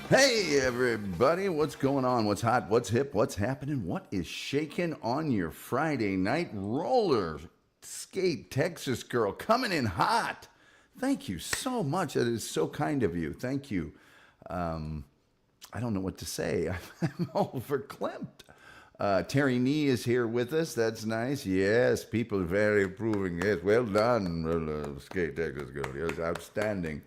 Hey, everybody, what's going on? What's hot? What's hip? What's happening? What is shaking on your Friday night roller skate Texas girl coming in hot? Thank you so much. That is so kind of you. Thank you. I don't know what to say. I'm overclimped. Terry Nee is here with us. That's nice. Yes, people are very approving. Yes, well done, skate Texas girl. Yes, outstanding.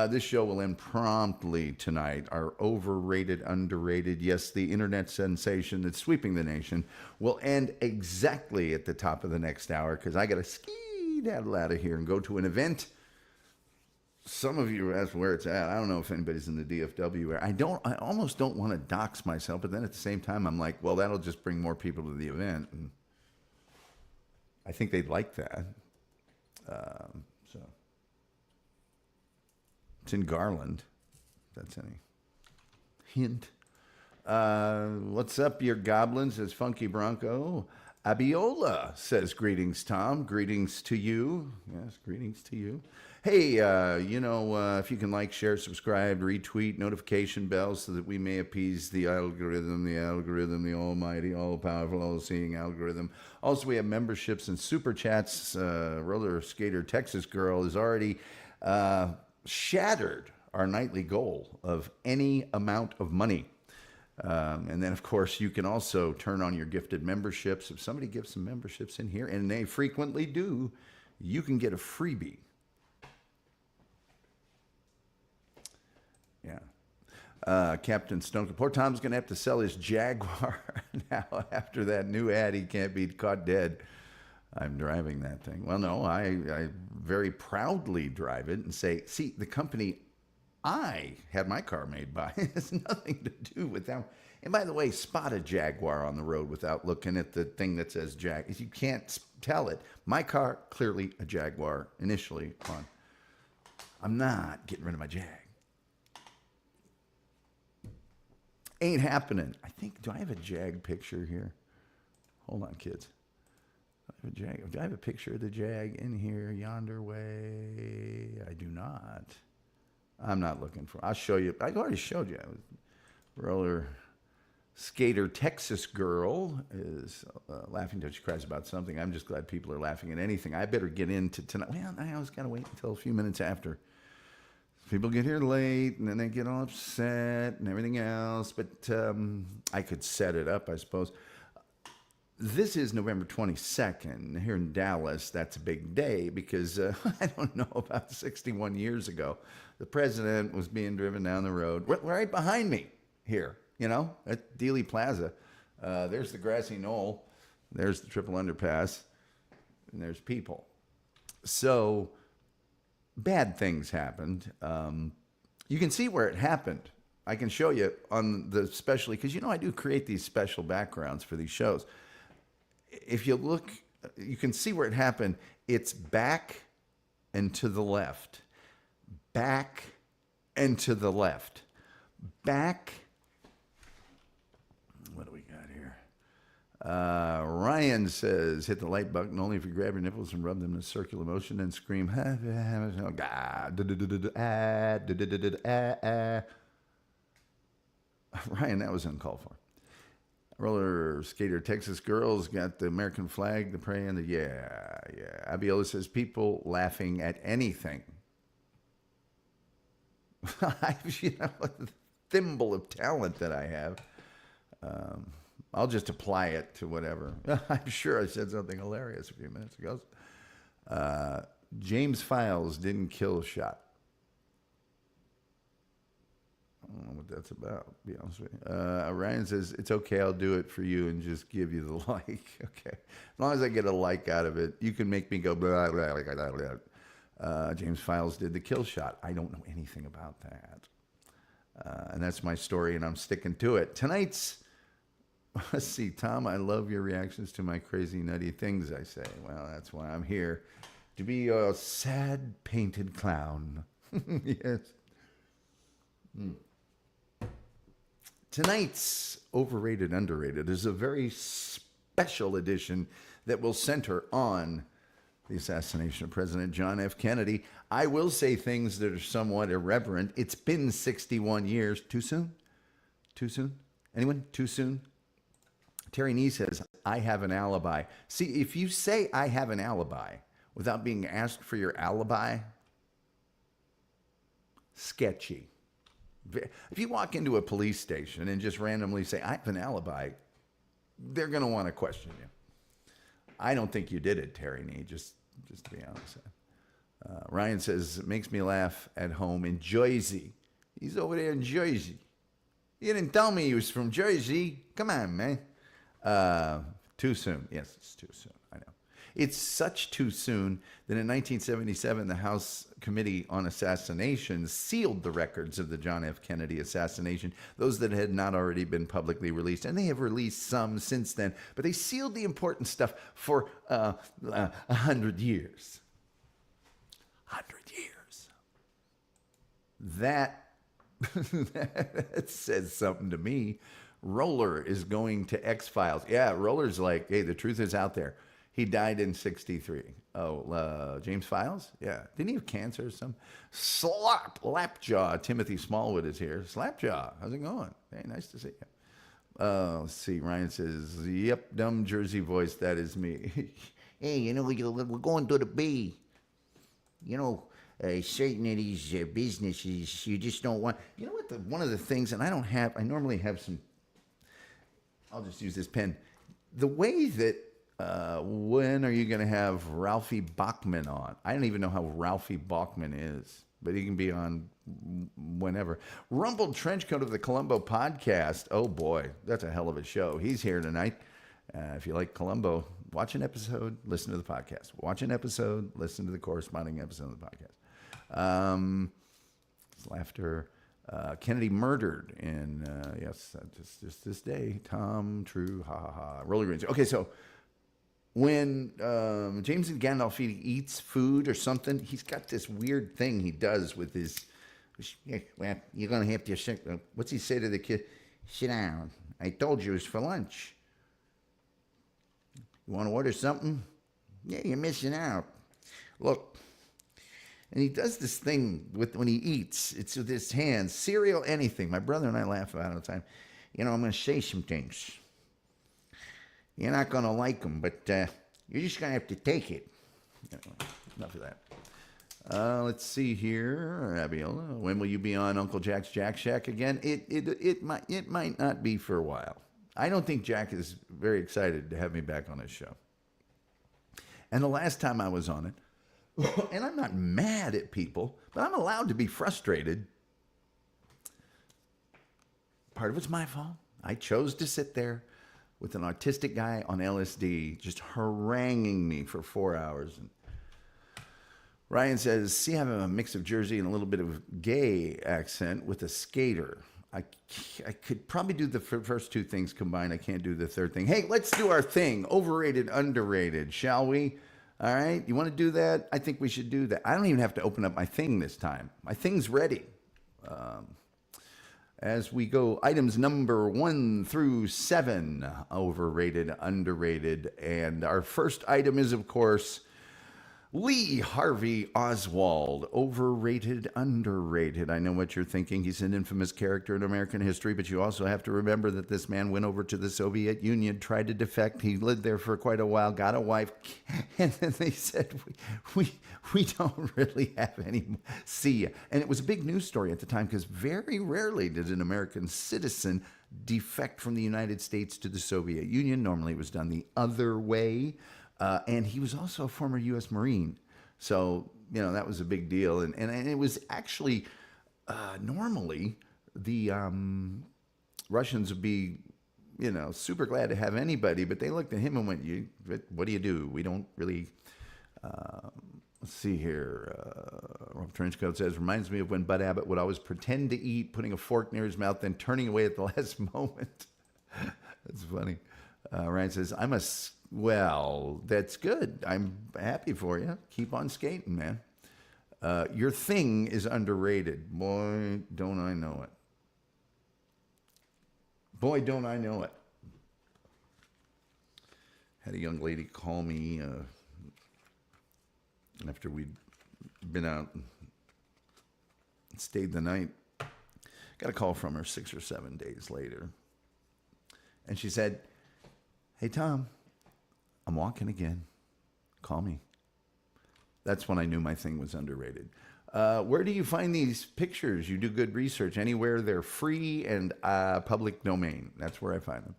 This show will end promptly tonight. Our overrated, underrated, yes, the internet sensation that's sweeping the nation will end exactly at the top of the next hour because I got to ski daddle out of here and go to an event. Some of you asked where it's at. I don't know if anybody's in the DFW area. I almost don't want to dox myself, but then at the same time, I'm like, well, that'll just bring more people to the event, and I think they'd like that. So it's in Garland. If that's any hint. What's up, your goblins? Says Funky Bronco. Abiola says, greetings, Tom. Greetings to you. Yes, greetings to you. Hey, if you can like, share, subscribe, retweet, notification bells so that we may appease the algorithm, the almighty, all-powerful, all-seeing algorithm. Also, we have memberships and super chats. Roller Skater Texas Girl has already shattered our nightly goal of any amount of money. And then, of course, you can also turn on your gifted memberships. If somebody gives some memberships in here, and they frequently do, you can get a freebie. Yeah. Captain Stone. Poor Tom's going to have to sell his Jaguar now after that new ad. He can't be caught dead. I'm driving that thing. Well, no, I very proudly drive it and say, see, the company I had my car made by has nothing to do with that. And by the way, spot a Jaguar on the road without looking at the thing that says Jag. You can't tell it. My car, clearly a Jaguar initially on. I'm not getting rid of my Jag. Ain't happening. I think, do I have a Jag picture here? Hold on, kids. Do I have a picture of the Jag in here, yonder way? I do not. I'm not looking for. I'll show you. I already showed you. Roller Skater Texas Girl is laughing till she cries about something. I'm just glad people are laughing at anything. I better get into tonight. Well, I always got to wait until a few minutes after. People get here late, and then they get all upset and everything else. But I could set it up, I suppose. This is November 22nd here in Dallas. That's a big day because I don't know, about 61 years ago, the president was being driven down the road right behind me here, at Dealey Plaza. There's the grassy knoll. There's the triple underpass. And there's people. So bad things happened. You can see where it happened. I can show you on the especially because, I do create these special backgrounds for these shows. If you look, you can see where it happened. It's back and to the left. Back and to the left. Back. What do we got here? Ryan says, hit the like button only if you grab your nipples and rub them in a circular motion and scream. Ryan, that was uncalled for. Roller Skater Texas Girls got the American flag, the prey, and the yeah. Abiola says, people laughing at anything. The thimble of talent that I have. I'll just apply it to whatever. I'm sure I said something hilarious a few minutes ago. James Files didn't kill a shot. I don't know what that's about, to be honest with you. Ryan says, it's okay, I'll do it for you and just give you the like. Okay. As long as I get a like out of it, you can make me go blah, blah, blah, blah, blah. James Files did the kill shot. I don't know anything about that. And that's my story, and I'm sticking to it. Tonight's, let's see, Tom, I love your reactions to my crazy, nutty things I say. Well, that's why I'm here, to be a sad, painted clown. Yes. Tonight's Overrated, Underrated is a very special edition that will center on the assassination of President John F. Kennedy. I will say things that are somewhat irreverent. It's been 61 years. Too soon? Too soon? Anyone? Too soon? Terry Nee says, I have an alibi. See, if you say I have an alibi without being asked for your alibi, sketchy. If you walk into a police station and just randomly say, I have an alibi, they're going to want to question you. I don't think you did it, Terry Nee, just to be honest. Ryan says, it makes me laugh at home in Jersey. He's over there in Jersey. You didn't tell me he was from Jersey. Come on, man. Too soon. Yes, it's too soon. I know. It's such too soon that in 1977, the House Committee on Assassination sealed the records of the John F. Kennedy assassination, those that had not already been publicly released. And they have released some since then, but they sealed the important stuff for 100 years. 100 years. That says something to me. Roller is going to X-Files. Yeah, Roller's like, hey, the truth is out there. He died in 63. Oh, James Files? Yeah. Didn't he have cancer or something? Slapjaw. Timothy Smallwood is here. Slapjaw. How's it going? Hey, nice to see you. Let's see. Ryan says, yep, dumb Jersey voice. That is me. Hey, you know, we're going to the bay. You know, certain of these businesses, you just don't want. You know what? One of the things, and I normally have some, I'll just use this pen. The way that, when are you going to have Ralphie Bachman on? I don't even know how Ralphie Bachman is, but he can be on whenever. Rumpled Trenchcoat of the Columbo podcast. Oh boy, that's a hell of a show. He's here tonight. If you like Columbo, watch an episode, listen to the podcast. Watch an episode, listen to the corresponding episode of the podcast. Laughter. Kennedy murdered in, yes, just this day. Tom, true, ha ha ha. Roller Greens. Okay, so when James Gandolfini eats food or something, he's got this weird thing he does with his, Well, you're going to have to sit. What's he say to the kid? Sit down. I told you it was for lunch. You want to order something? Yeah, you're missing out. Look. And he does this thing when he eats. It's with his hands, cereal, anything. My brother and I laugh about it all the time. You know, I'm going to say some things. You're not going to like them, but you're just going to have to take it. Anyway, enough of that. Let's see here, Abiola. When will you be on Uncle Jack's Jack Shack again? It might not be for a while. I don't think Jack is very excited to have me back on his show. And the last time I was on it, and I'm not mad at people, but I'm allowed to be frustrated. Part of it's my fault. I chose to sit there with an autistic guy on LSD just haranguing me for 4 hours. And Ryan says, see, I have a mix of Jersey and a little bit of gay accent with a skater. I could probably do the first two things combined. I can't do the third thing. Hey, let's do our thing. Overrated, underrated, shall we? All right. You want to do that? I think we should do that. I don't even have to open up my thing this time. My thing's ready. As we go, items number 1 through 7, overrated, underrated. And our first item is, of course, Lee Harvey Oswald, overrated, underrated. I know what you're thinking. He's an infamous character in American history, but you also have to remember that this man went over to the Soviet Union, tried to defect. He lived there for quite a while, got a wife, and then they said, we don't really have any more. See ya. And it was a big news story at the time because very rarely did an American citizen defect from the United States to the Soviet Union. Normally it was done the other way. And he was also a former U.S. Marine. So, you know, that was a big deal. And it was actually, normally, the Russians would be, you know, super glad to have anybody. But they looked at him and went, what do you do? We don't really, let's see here. Rob Trenchcoat says, reminds me of when Bud Abbott would always pretend to eat, putting a fork near his mouth, then turning away at the last moment. That's funny. Ryan says, well, that's good. I'm happy for you. Keep on skating, man. Your thing is underrated. Boy, don't I know it. Boy, don't I know it. Had a young lady call me after we'd been out and stayed the night. Got a call from her 6 or 7 days later. And she said, "Hey, Tom, I'm walking again. Call me." That's when I knew my thing was underrated. Where do you find these pictures? You do good research. Anywhere they're free and public domain. That's where I find them.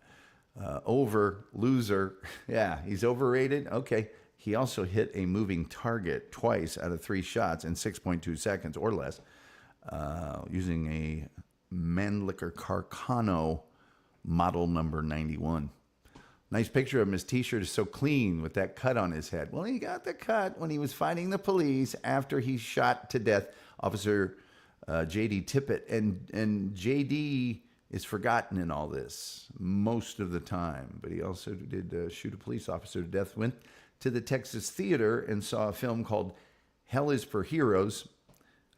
Loser. Yeah, he's overrated. Okay. He also hit a moving target twice out of 3 shots in 6.2 seconds or less using a Mannlicher Carcano model number 91. Nice picture of him. His T-shirt is so clean with that cut on his head. Well, he got the cut when he was fighting the police after he shot to death Officer J.D. Tippett. And J.D. is forgotten in all this most of the time. But he also did shoot a police officer to death. Went to the Texas Theater and saw a film called Hell is for Heroes.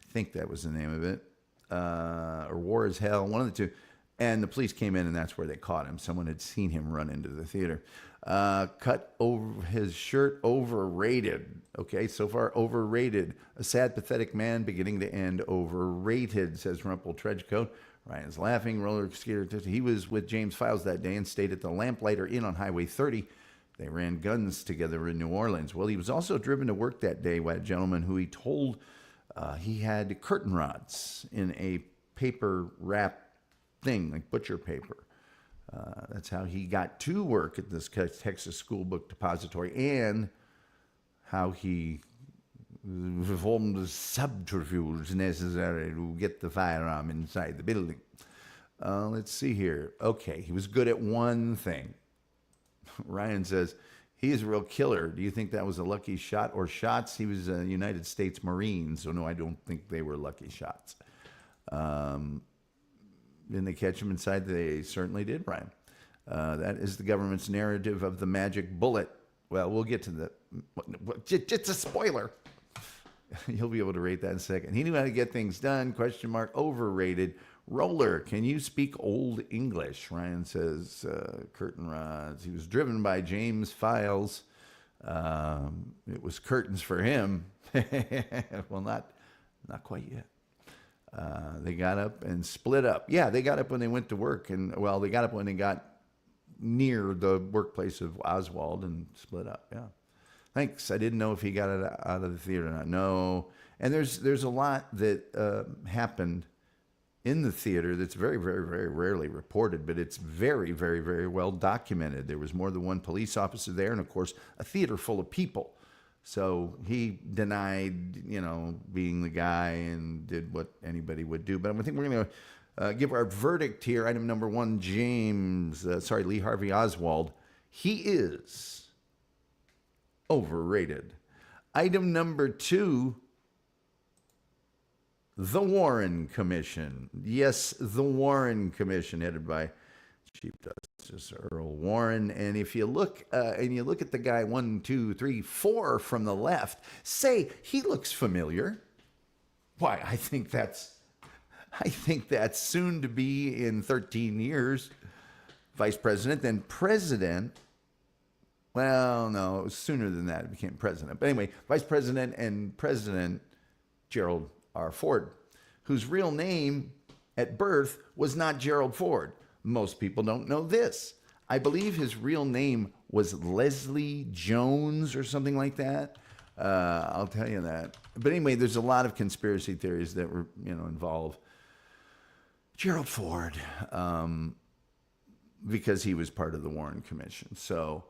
I think that was the name of it. Or War is Hell, one of the two. And the police came in, and that's where they caught him. Someone had seen him run into the theater. Cut over his shirt, overrated. Okay, so far, overrated. A sad, pathetic man, beginning to end, overrated, says Rumple Tredgecoat. Ryan's laughing, roller skater. He was with James Files that day and stayed at the Lamplighter Inn on Highway 30. They ran guns together in New Orleans. Well, he was also driven to work that day by a gentleman who he told he had curtain rods in a paper wrap thing, like butcher paper. That's how he got to work at this Texas School Book Depository, and how he performed the subterfuge necessary to get the firearm inside the building. Let's see here. Okay, he was good at one thing. Ryan says, he is a real killer. Do you think that was a lucky shot or shots? He was a United States Marine, so no, I don't think they were lucky shots. Didn't they catch him inside? They certainly did, Brian. That is the government's narrative of the magic bullet. Well, we'll get to the... It's a spoiler. You'll be able to rate that in a second. He knew how to get things done. Question mark. Overrated. Roller. Can you speak Old English? Ryan says, curtain rods. He was driven by James Files. It was curtains for him. Well, not quite yet. They got up and split up. Yeah, they got up when they went to work. And, well, they got up when they got near the workplace of Oswald and split up. Yeah. Thanks. I didn't know if he got it out of the theater or not. No. And there's a lot that happened in the theater that's very, very, very rarely reported, but it's very, very, very well documented. There was more than one police officer there, and, of course, a theater full of people. So he denied, being the guy and did what anybody would do. But I think we're going to give our verdict here. Item number 1, Lee Harvey Oswald. He is overrated. Item number 2, the Warren Commission. Yes, the Warren Commission, headed by Chief Justice Earl Warren. And if you look at the guy 1, 2, 3, 4 from the left, say he looks familiar. Why? I think that's soon to be in 13 years. Vice President, then President. Well, no, it was sooner than that. It became President. But anyway, Vice President and President Gerald R. Ford, whose real name at birth was not Gerald Ford. Most people don't know this. I believe his real name was Leslie Jones or something like that. I'll tell you that. But anyway, there's a lot of conspiracy theories that were, involve Gerald Ford because he was part of the Warren Commission. So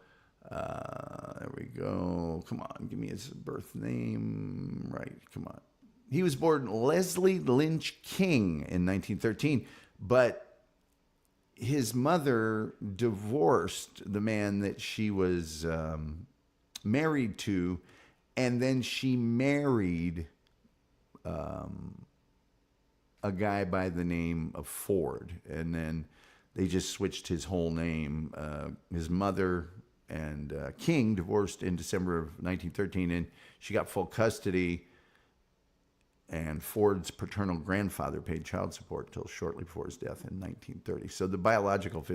there we go. Come on, give me his birth name. Right, come on. He was born Leslie Lynch King in 1913, but his mother divorced the man that she was married to, and then she married a guy by the name of Ford, and then they just switched his whole name. His mother and King divorced in December of 1913, and she got full custody. And Ford's paternal grandfather paid child support until shortly before his death in 1930. So the biological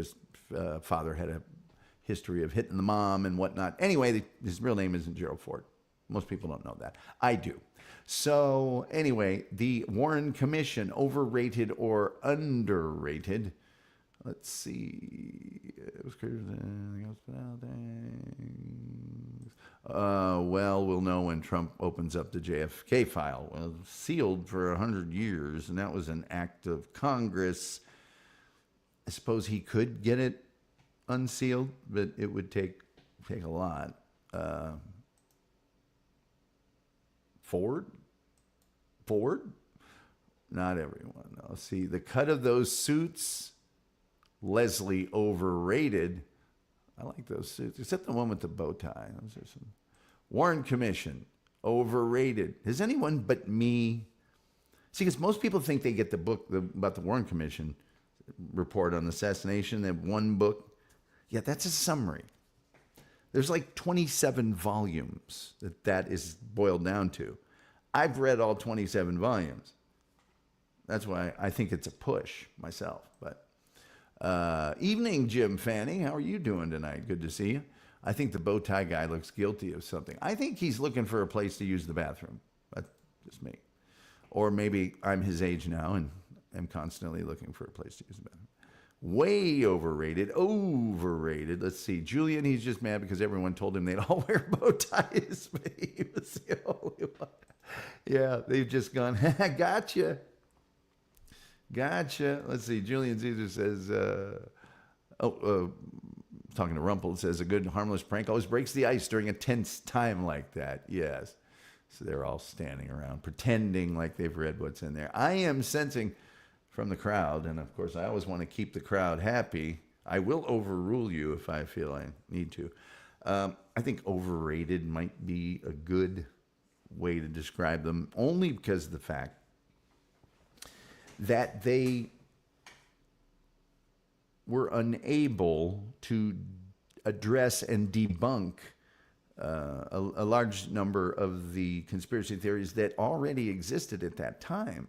father had a history of hitting the mom and whatnot. Anyway, his real name isn't Gerald Ford. Most people don't know that. I do. So anyway, the Warren Commission, overrated or underrated? Let's see. It was well, we'll know when Trump opens up the JFK file. Well, it was sealed for 100 years, and that was an act of Congress. I suppose he could get it unsealed, but it would take a lot. Ford? Not everyone. No. See, the cut of those suits, Leslie, overrated. I like those suits, except the one with the bow tie. Those are some. Warren Commission, overrated. Has anyone but me? See, because most people think they get the book about the Warren Commission report on assassination, that one book. Yeah, that's a summary. There's like 27 volumes that is boiled down to. I've read all 27 volumes. That's why I think it's a push myself. But evening, Jim Fanning. How are you doing tonight? Good to see you. I think the bow tie guy looks guilty of something. I think he's looking for a place to use the bathroom. That's just me. Or maybe I'm his age now and am constantly looking for a place to use the bathroom. Way overrated. Overrated. Let's see. Julian, he's just mad because everyone told him they'd all wear bow ties, but he was the only one. Yeah, they've just gone, gotcha. Let's see. Julian Caesar says, talking to Rumple, says, a good harmless prank always breaks the ice during a tense time like that. Yes. So they're all standing around pretending like they've read what's in there. I am sensing from the crowd, and of course I always want to keep the crowd happy. I will overrule you if I feel I need to. I think overrated might be a good way to describe them, only because of the fact that they were unable to address and debunk a large number of the conspiracy theories that already existed at that time.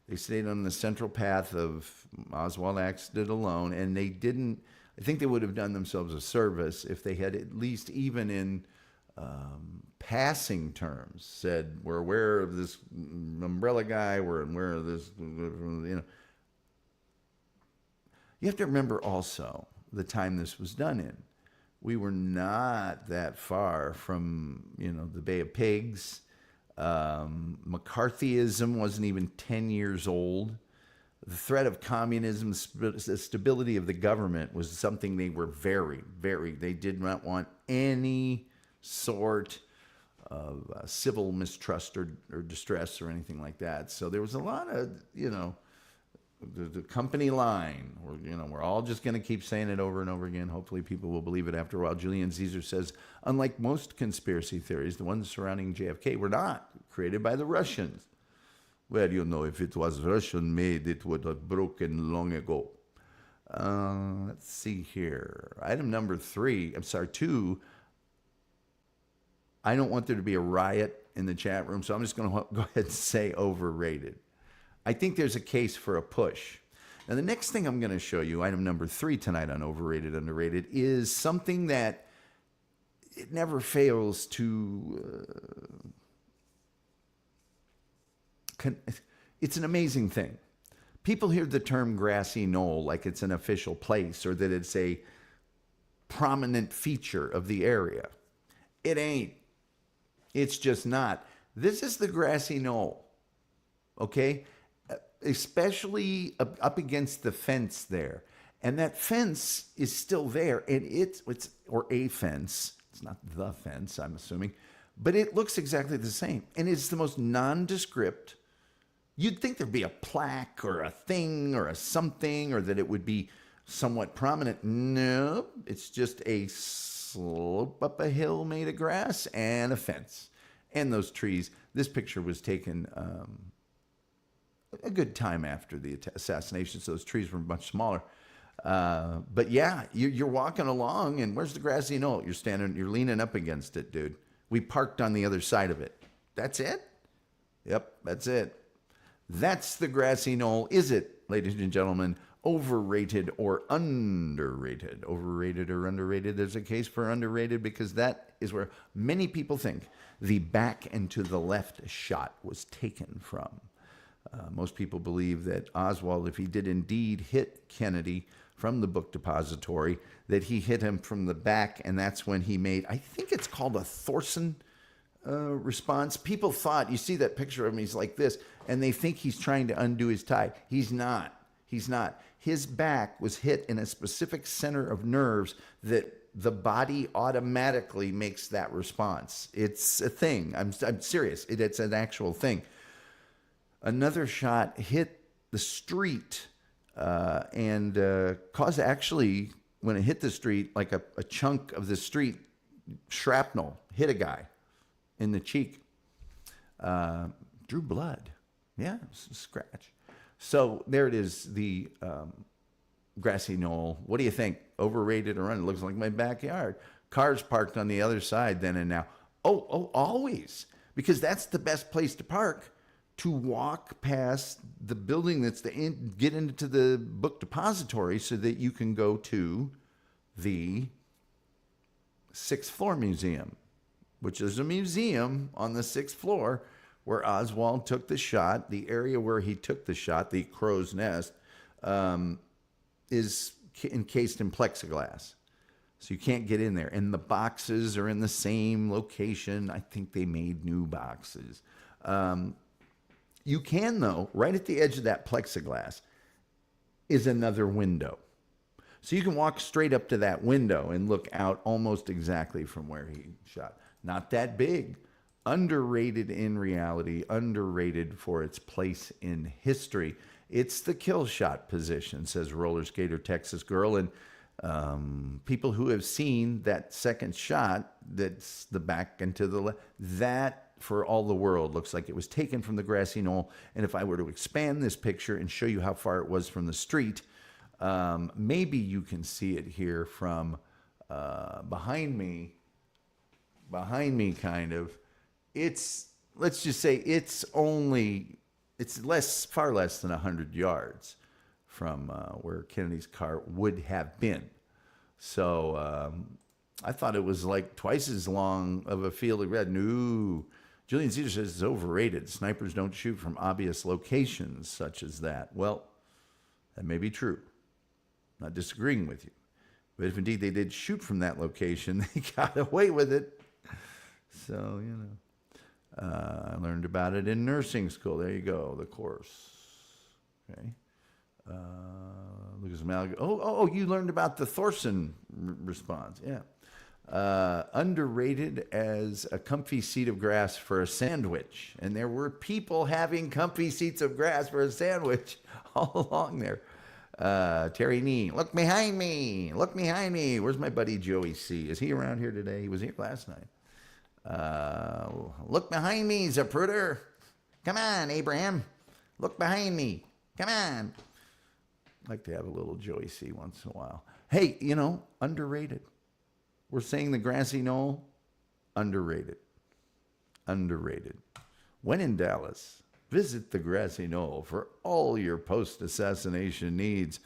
They stayed on the central path of Oswald acted alone, and they didn't. I think they would have done themselves a service if they had at least, even in passing terms, said, we're aware of this umbrella guy, we're aware of this, You have to remember also the time this was done in. We were not that far from, the Bay of Pigs. McCarthyism wasn't even 10 years old. The threat of communism, the stability of the government was something they were they did not want any sort of civil mistrust or distress or anything like that. So there was a lot of, the company line. We're all just going to keep saying it over and over again. Hopefully people will believe it after a while. Julian Caesar says, unlike most conspiracy theories, the ones surrounding JFK were not created by the Russians. Well, if it was Russian-made, it would have broken long ago. Let's see here. Item number 2. I don't want there to be a riot in the chat room, so I'm just going to go ahead and say overrated. I think there's a case for a push. Now, the next thing I'm going to show you, item number 3 tonight on Overrated, Underrated, is something that it never fails to... it's an amazing thing. People hear the term grassy knoll like it's an official place or that it's a prominent feature of the area. It ain't. It's just not. This is the grassy knoll, okay? Especially up against the fence there. And that fence is still there, and it's a fence. It's not the fence, I'm assuming, but it looks exactly the same. And it's the most nondescript. You'd think there'd be a plaque or a thing or a something, or that it would be somewhat prominent. No, it's just a slope up a hill made of grass and a fence. And those trees. This picture was taken a good time after the assassination, so those trees were much smaller. But yeah, you're walking along, and where's the grassy knoll? You're leaning up against it, dude. We parked on the other side of it. That's it? Yep, that's it. That's the grassy knoll. Is it, ladies and gentlemen, overrated or underrated? Overrated or underrated? There's a case for underrated because that is where many people think the back and to the left shot was taken from. Most people believe that Oswald, if he did indeed hit Kennedy from the book depository, that he hit him from the back, and that's when he made, I think it's called a Thorson response. People thought, you see that picture of him, he's like this, and they think he's trying to undo his tie. He's not. He's not. His back was hit in a specific center of nerves that the body automatically makes that response. It's a thing. I'm serious. It's an actual thing. Another shot hit the street and caused, actually, when it hit the street, like a chunk of the street, shrapnel hit a guy in the cheek. Drew blood. Yeah, it's a scratch. So there it is, the grassy knoll. What do you think? Overrated or under? It looks like my backyard. Cars parked on the other side then and now. Oh, always. Because that's the best place to park, to walk past the building that's get into the book depository so that you can go to the 6th floor museum, which is a museum on the 6th floor where Oswald took the shot. The area where he took the shot, the crow's nest, is encased in plexiglass. So you can't get in there. And the boxes are in the same location. I think they made new boxes. You can, though, right at the edge of that plexiglass is another window. So you can walk straight up to that window and look out almost exactly from where he shot. Not that big. Underrated in reality, underrated for its place in history. It's the kill shot position, says roller skater Texas girl. And people who have seen that second shot, that's the back and to the left, that for all the world looks like it was taken from the grassy knoll. And if I were to expand this picture and show you how far it was from the street, maybe you can see it here from behind me kind of. It's, let's just say it's far less than 100 yards from where Kennedy's car would have been. So I thought it was like twice as long of a field of red. No. Julian Cedar says it's overrated. Snipers don't shoot from obvious locations such as that. Well, that may be true. Not disagreeing with you. But if indeed they did shoot from that location, they got away with it. So, you know. I learned about it in nursing school. There you go, the course. Okay. Lucas Mal. Oh, you learned about the Thorson response. Yeah. Underrated as a comfy seat of grass for a sandwich. And there were people having comfy seats of grass for a sandwich all along there. Terry Nee, look behind me. Look behind me. Where's my buddy Joey C? Is he around here today? He was here last night. Look behind me, Zapruder. Come on, Abraham. Look behind me. Come on. I'd like to have a little Joey C once in a while. Hey, you know, underrated. We're saying the grassy knoll, underrated. Underrated. When in Dallas, visit the grassy knoll for all your post-assassination needs.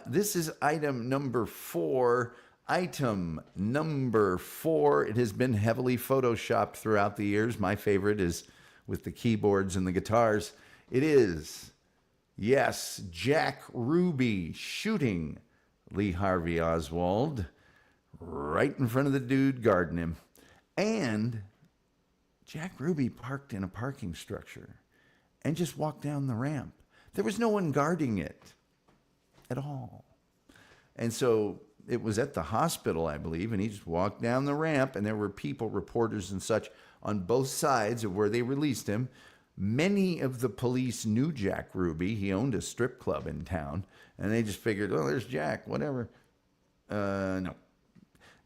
This is item number 4. Item number 4. It has been heavily photoshopped throughout the years. My favorite is with the keyboards and the guitars. It is, yes, Jack Ruby shooting Lee Harvey Oswald right in front of the dude guarding him. And Jack Ruby parked in a parking structure and just walked down the ramp. There was no one guarding it at all. And so it was at the hospital, I believe, and he just walked down the ramp, and there were people, reporters and such, on both sides of where they released him. Many of the police knew Jack Ruby. He owned a strip club in town, and they just figured, oh, there's Jack, whatever. No.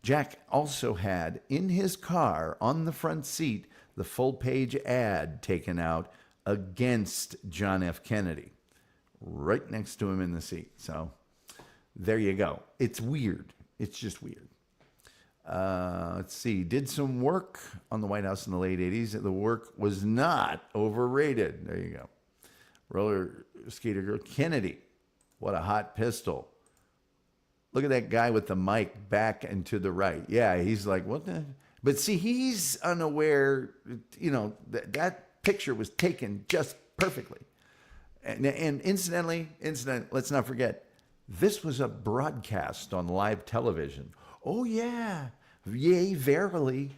Jack also had in his car, on the front seat, the full-page ad taken out against John F. Kennedy, right next to him in the seat. So there you go. It's weird. It's just weird. Let's see. Did some work on the White House in the late 80s. The work was not overrated. There you go. Roller skater girl. Kennedy. What a hot pistol. Look at that guy with the mic back and to the right. Yeah, he's like, what the? But see, he's unaware, that picture was taken just perfectly. And incidentally, let's not forget, this was a broadcast on live television. Oh, yeah. Yea, verily.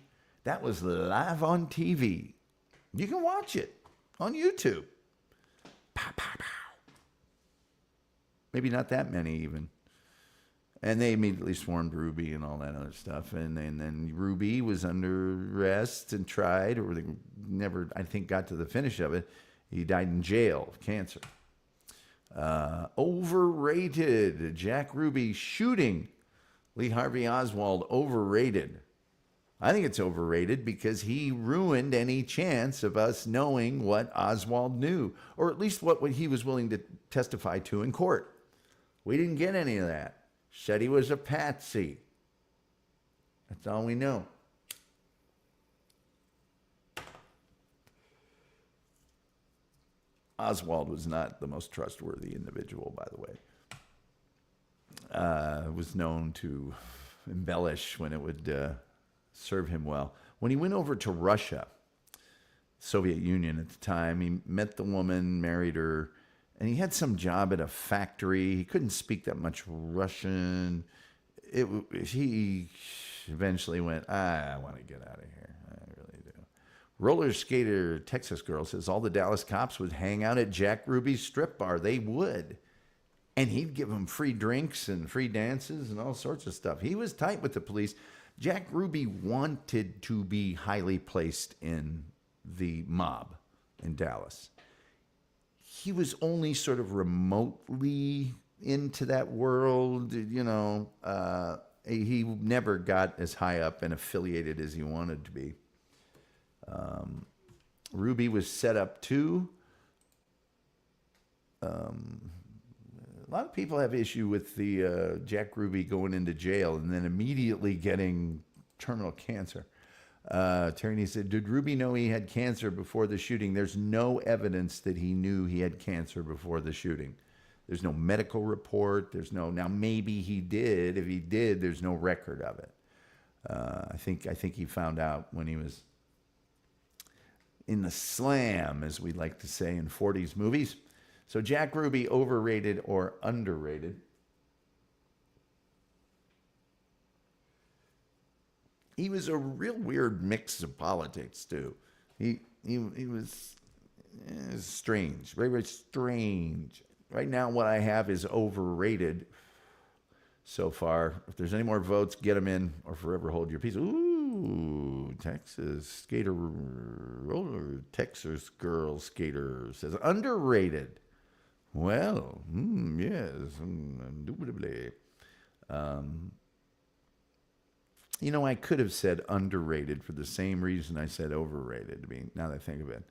That was live on TV. You can watch it on YouTube. Pow, pow, pow. Maybe not that many even. And they immediately swarmed Ruby and all that other stuff. And then Ruby was under arrest and tried, or they never, I think, got to the finish of it. He died in jail of cancer. Overrated. Jack Ruby shooting Lee Harvey Oswald. Overrated. I think it's overrated because he ruined any chance of us knowing what Oswald knew, or at least what he was willing to testify to in court. We didn't get any of that. Said he was a patsy. That's all we know. Oswald was not the most trustworthy individual, by the way. Was known to embellish when it would serve him well. When he went over to Russia, Soviet Union at the time, he met the woman, married her, and he had some job at a factory. He couldn't speak that much Russian. He eventually went, I want to get out of here. I really do. Roller skater Texas girl says all the Dallas cops would hang out at Jack Ruby's strip bar. They would. And he'd give them free drinks and free dances and all sorts of stuff. He was tight with the police. Jack Ruby wanted to be highly placed in the mob in Dallas. He was only sort of remotely into that world, he never got as high up and affiliated as he wanted to be. Ruby was set up too. A lot of people have issue with the Jack Ruby going into jail and then immediately getting terminal cancer. Tierney said, did Ruby know he had cancer before the shooting? There's no evidence that he knew he had cancer before the shooting. There's no medical report. Now maybe he did. If he did, there's no record of it. I think he found out when he was in the slam, as we like to say in 40s movies. So Jack Ruby, overrated or underrated? He was a real weird mix of politics too. He was strange, very, very strange. Right now, what I have is overrated so far. If there's any more votes, get them in or forever hold your peace. Ooh, Texas skater, roller Texas girl skater says underrated. Well, yes, indubitably. I could have said underrated for the same reason I said overrated. Now that I think of it.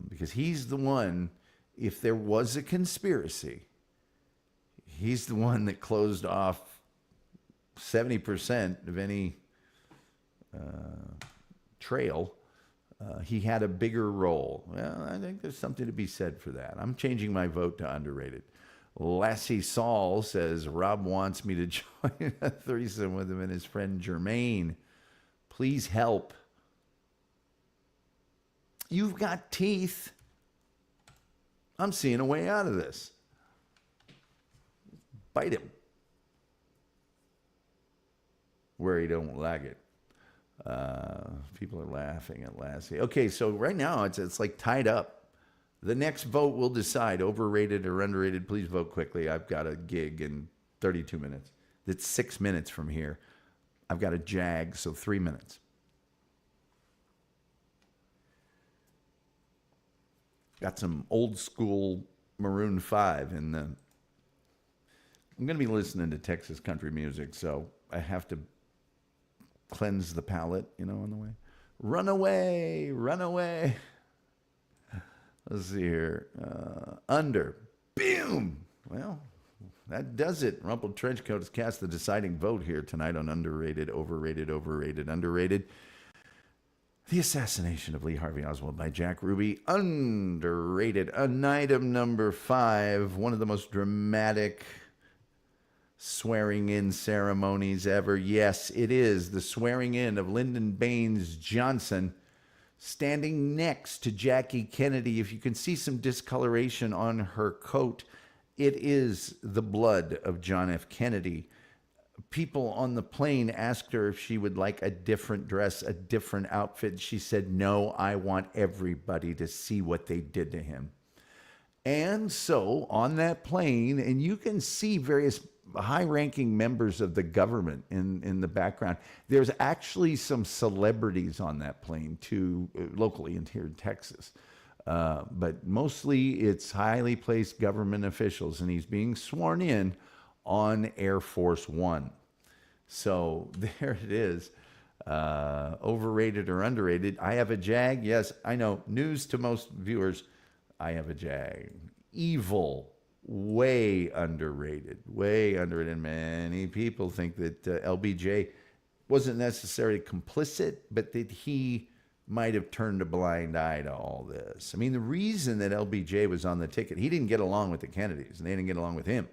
Because he's the one, if there was a conspiracy, he's the one that closed off 70% of any trail. He had a bigger role. Well, I think there's something to be said for that. I'm changing my vote to underrated. Lassie Saul says, Rob wants me to join a threesome with him and his friend Jermaine. Please help. You've got teeth. I'm seeing a way out of this. Bite him. Where he don't like it. People are laughing at Lassie. Okay, so right now it's like tied up. The next vote will decide overrated or underrated. Please vote quickly. I've got a gig in 32 minutes. It's 6 minutes from here. I've got a jag, so 3 minutes. Got some old school Maroon 5 in the... I'm going to be listening to Texas country music, so I have to cleanse the palate, on the way. Run away, run away. Let's see here. Under. Boom! Well, that does it. Rumpled Trenchcoat has cast the deciding vote here tonight on underrated, overrated, underrated. The Assassination of Lee Harvey Oswald by Jack Ruby. Underrated. An item number 5. One of the most dramatic swearing in ceremonies ever. Yes, it is the swearing in of Lyndon Baines Johnson, standing next to Jackie Kennedy. If you can see some discoloration on her coat, it is the blood of John F. Kennedy. People on the plane asked her if she would like a different dress, a different outfit. She said, no, I want everybody to see what they did to him. And so on that plane, and you can see various high-ranking members of the government in the background. There's actually some celebrities on that plane too, locally in here in Texas. But mostly it's highly placed government officials, and he's being sworn in on Air Force One. So there it is. Overrated or underrated. I have a Jag. Yes, I know. News to most viewers. I have a Jag. Evil. Way underrated. Way underrated. Many people think that LBJ wasn't necessarily complicit, but that he might have turned a blind eye to all this. I mean, the reason that LBJ was on the ticket, he didn't get along with the Kennedys, and they didn't get along with him.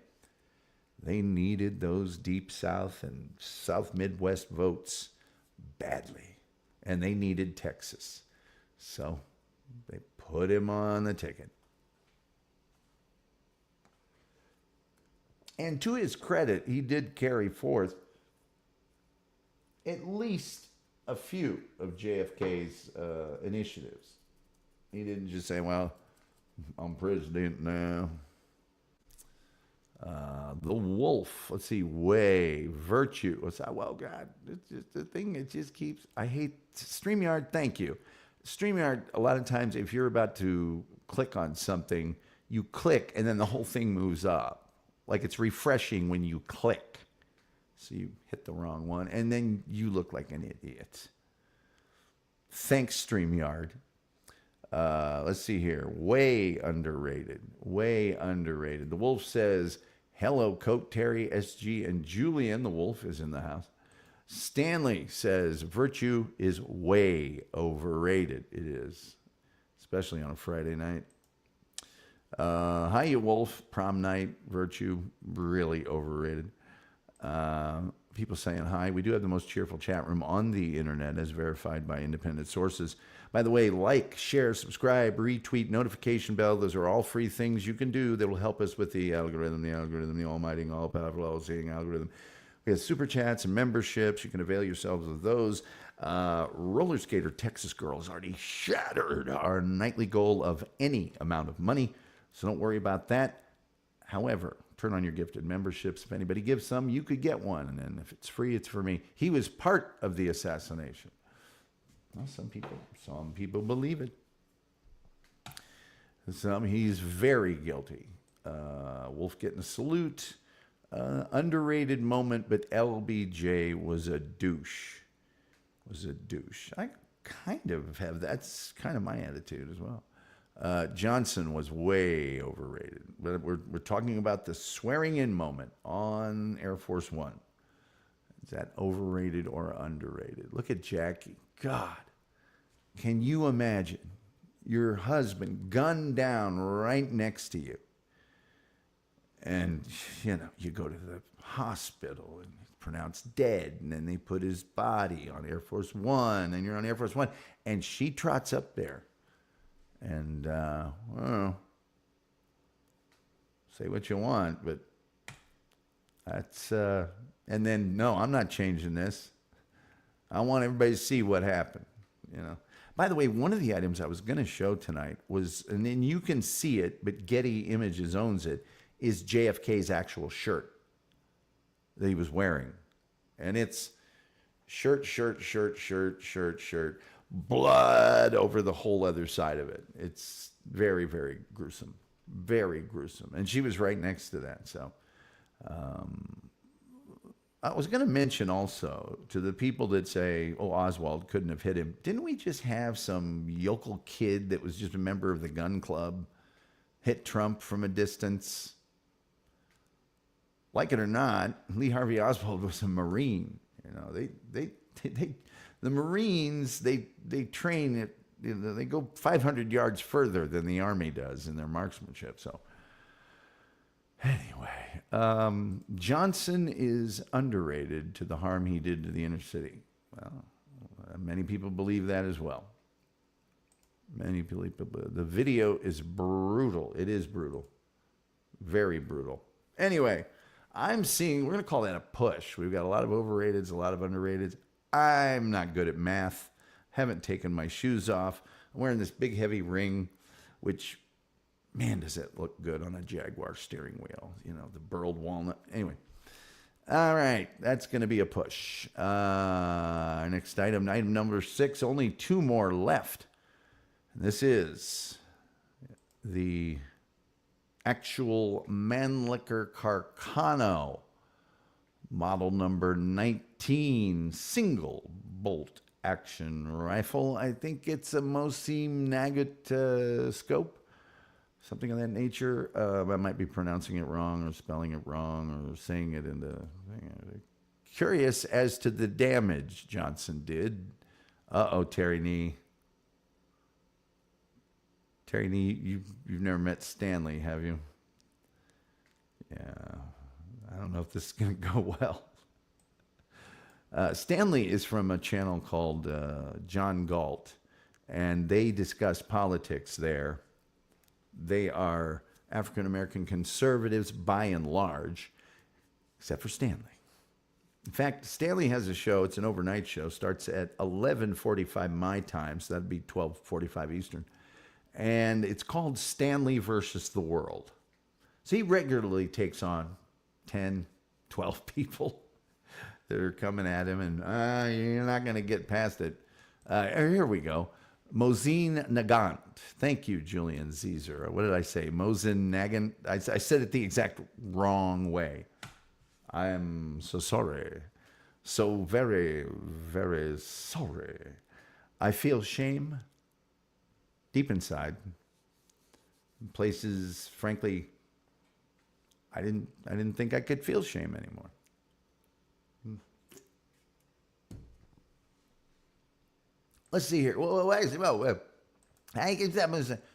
They needed those deep South and South Midwest votes badly, and they needed Texas. So they put him on the ticket. And to his credit, he did carry forth at least a few of JFK's initiatives. He didn't just say, well, I'm president now. The Wolf, let's see, Way, Virtue. What's that? Well, God, it's just the thing, it just keeps, I hate StreamYard, thank you. StreamYard, a lot of times, if you're about to click on something, you click and then the whole thing moves up. Like it's refreshing when you click. So you hit the wrong one, and then you look like an idiot. Thanks, StreamYard. Let's see here. Way underrated. Way underrated. The Wolf says, hello, Coat, Terry, SG, and Julian. The Wolf is in the house. Stanley says, Virtue is way overrated. It is, especially on a Friday night. Hi, you Wolf. Prom night, Virtue, really overrated. People saying hi. We do have the most cheerful chat room on the internet, as verified by independent sources. By the way, like, share, subscribe, retweet, notification bell. Those are all free things you can do that will help us with the algorithm, the almighty and all-powerful, all-seeing algorithm. We have super chats and memberships. You can avail yourselves of those. Roller Skater Texas Girl has already shattered our nightly goal of any amount of money, so don't worry about that. However, turn on your gifted memberships. If anybody gives some, you could get one. And then if it's free, it's for me. He was part of the assassination. Well, some people believe it. He's very guilty. Wolf getting a salute. Underrated moment, but LBJ was a douche. I kind of have, that's kind of my attitude as well. Johnson was way overrated. But we're talking about the swearing in moment on Air Force One. Is that overrated or underrated? Look at Jackie. God, can you imagine your husband gunned down right next to you? And, you go to the hospital and he's pronounced dead. And then they put his body on Air Force One. And you're on Air Force One. And she trots up there. And, well, say what you want, but that's, and then, no, I'm not changing this. I want everybody to see what happened, By the way, one of the items I was going to show tonight was, and then you can see it, but Getty Images owns it, is JFK's actual shirt that he was wearing. And it's shirt, blood over the whole other side of it. It's very, very gruesome. Very gruesome. And she was right next to that. So I was going to mention also to the people that say, oh, Oswald couldn't have hit him. Didn't we just have some yokel kid that was just a member of the gun club hit Trump from a distance? Like it or not, Lee Harvey Oswald was a Marine. The Marines, they train it, they go 500 yards further than the Army does in their marksmanship. So anyway, Johnson is underrated to the harm he did to the inner city. Well, many people believe that as well. Many people. The video is brutal. It is brutal. Very brutal. Anyway, I'm seeing, we're going to call that a push. We've got a lot of overrateds, a lot of underrateds. I'm not good at math. Haven't taken my shoes off. I'm wearing this big heavy ring, which, man, does it look good on a Jaguar steering wheel. You know, the burled walnut. Anyway. All right. That's going to be a push. Our next item number 6, only 2 more left. This is the actual Mannlicher Carcano, model number 19, single bolt action rifle. I think it's a Mosin Nagant scope, something of that nature. I might be pronouncing it wrong or spelling it wrong or saying it in the thing. Curious as to the damage Johnson did. Terry Nee. Terry Nee, you've never met Stanley, have you? Yeah, I don't know if this is going to go well. Stanley is from a channel called John Galt, and they discuss politics there. They are African-American conservatives by and large, except for Stanley. In fact, Stanley has a show. It's an overnight show. Starts at 11:45 my time, so that'd be 12:45 Eastern. And it's called Stanley versus the World. So he regularly takes on 10, 12 people that are coming at him, and you're not going to get past it. Here we go. Mosin Nagant. Thank you, Julian Caesar. What did I say? Mosin Nagant. I said it the exact wrong way. I am so sorry. So very, very sorry. I feel shame deep inside. Places, frankly, I didn't think I could feel shame anymore. Let's see here.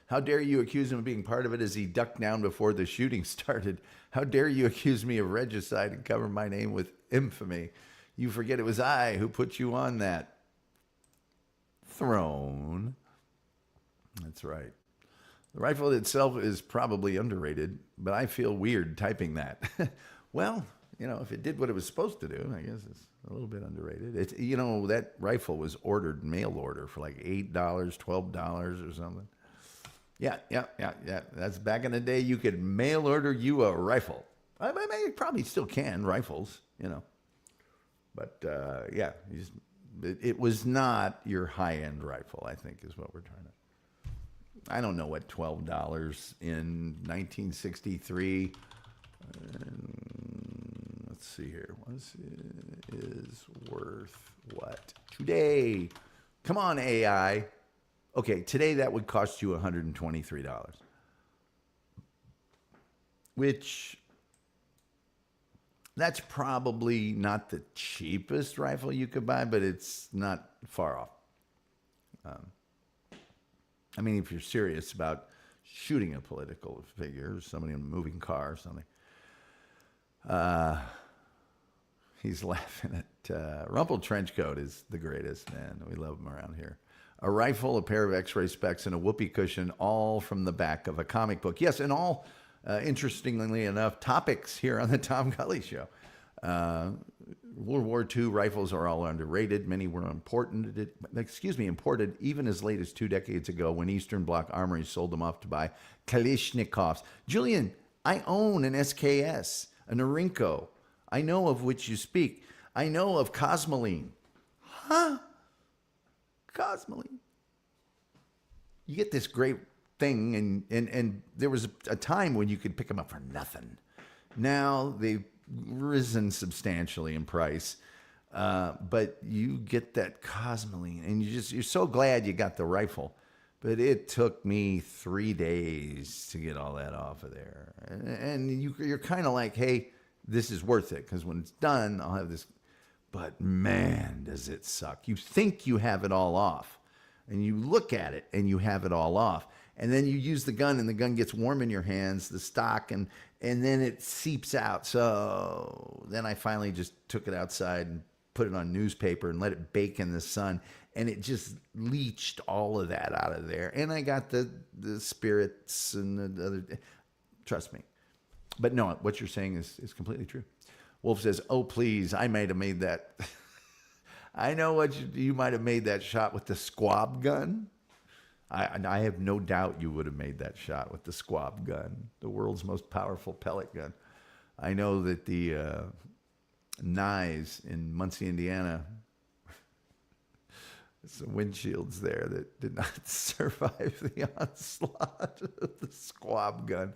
How dare you accuse him of being part of it as he ducked down before the shooting started? How dare you accuse me of regicide and cover my name with infamy? You forget it was I who put you on that throne. That's right. The rifle itself is probably underrated, but I feel weird typing that. Well, you know, if it did what it was supposed to do, I guess it's a little bit underrated. It's, you know, that rifle was ordered mail order for like $8, $12 or something. Yeah. That's back in the day. You could mail order you a rifle. I mean, you probably still can rifles, you know. But yeah, it was not your high-end rifle, I think, is what we're trying to. I don't know what $12 in 1963. Let's see here. What is worth what today? Come on, AI. Okay, today that would cost you $123, which that's probably not the cheapest rifle you could buy, but it's not far off. I mean, if you're serious about shooting a political figure, somebody in a moving car or something. He's laughing at Rumpled Trenchcoat is the greatest, man. We love him around here. A rifle, a pair of x-ray specs, and a whoopee cushion, all from the back of a comic book. Yes, and all, interestingly enough, topics here on the Tom Gully Show. World War II rifles are all underrated. Many were imported even as late as 2 decades ago when Eastern Bloc armories sold them off to buy Kalashnikovs. Julian, I own an SKS, a Norinco. I know of which you speak. I know of Cosmoline. Huh? Cosmoline. You get this great thing, and there was a time when you could pick them up for nothing. Now they've risen substantially in price, but you get that Cosmoline, and you're so glad you got the rifle. But it took me 3 days to get all that off of there, and you're kind of like, hey, this is worth it because when it's done, I'll have this. But man, does it suck! You think you have it all off, and you look at it, and you have it all off, And then you use the gun, and the gun gets warm in your hands, the stock, and then it seeps out. So then I finally just took it outside and put it on newspaper and let it bake in the sun, and it just leached all of that out of there. And I got the spirits and the other. Trust me. But no, what you're saying is completely true. Wolf says, "Oh, please, I might have made that." I know what you might have made that shot with the squab gun. I have no doubt you would have made that shot with the squab gun, the world's most powerful pellet gun. I know that the Nyes in Muncie, Indiana, some windshields there that did not survive the onslaught of the squab gun.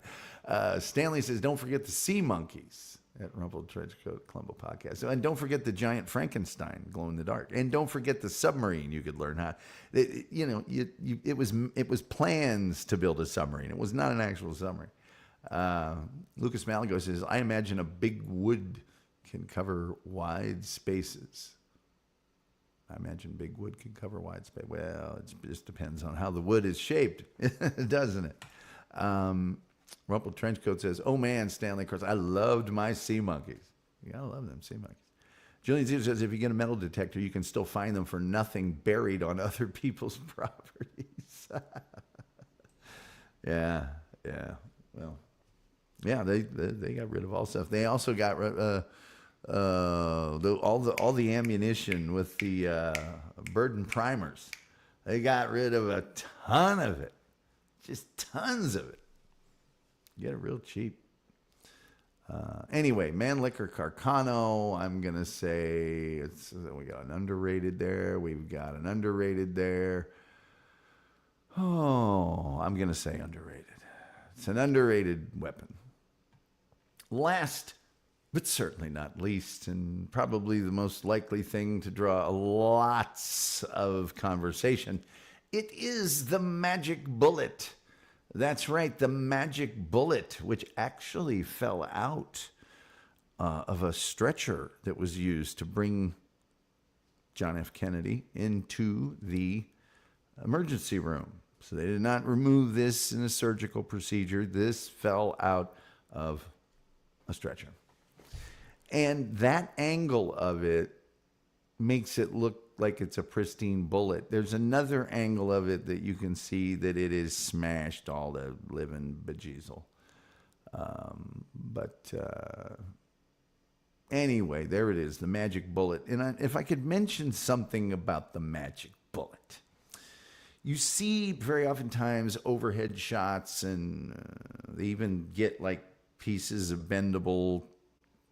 Stanley says, don't forget the sea monkeys at Rumpled Trenchcoat Columbo Podcast. And don't forget the giant Frankenstein glow in the dark. And don't forget the submarine you could learn how. It was plans to build a submarine. It was not an actual submarine. Lucas Malago says, I imagine a big wood can cover wide spaces. I imagine big wood can cover wide space. Well, it just depends on how the wood is shaped, doesn't it? Rumpled Trenchcoat says, oh man, Stanley Cross, I loved my sea monkeys. You gotta love them sea monkeys. Julian Zero says, if you get a metal detector, you can still find them for nothing buried on other people's properties. Yeah. Well, yeah, they got rid of all stuff. They also got all the ammunition with the Burden primers. They got rid of a ton of it, just tons of it. Get it real cheap. Anyway, Mannlicher Carcano, I'm gonna say we got an underrated there. We've got an underrated there. Oh, I'm gonna say underrated. It's an underrated weapon. Last, but certainly not least, and probably the most likely thing to draw lots of conversation, it is the magic bullet. That's right, the magic bullet, which actually fell out of a stretcher that was used to bring John F. Kennedy into the emergency room. So they did not remove this in a surgical procedure. This fell out of a stretcher. And that angle of it makes it look like it's a pristine bullet. There's another angle of it that you can see that it is smashed all the living bejezel. Anyway, there it is, the magic bullet. And if I could mention something about the magic bullet. You see very oftentimes overhead shots, and they even get like pieces of bendable